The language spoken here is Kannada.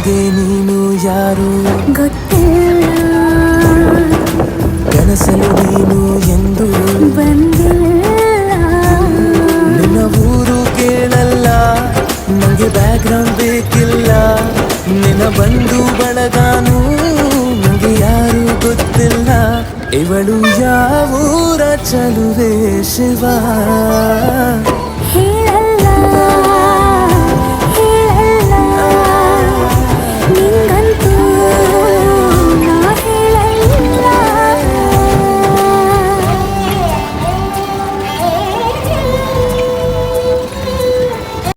ನನಗೆ ನೀನು ಯಾರು ಗೊತ್ತಿಲ್ಲ, ಕನಸಲು ನೀನು ಎಂದು ಬಂದಿಲ್ಲ. ನಿನ್ನ ಊರು ಕೇಳಲ್ಲ, ನಂಗೆ ಬ್ಯಾಕ್ಗ್ರೌಂಡ್ ಬೇಕಿಲ್ಲ. ನಿನ್ನ ಬಂಧು ಬಳಗಾನು ನಂಗೆ ಯಾರು ಗೊತ್ತಿಲ್ಲ. ಇವಳು ಯಾವೂರ ಚಲುವೆ ಶಿವ ಹೇಳ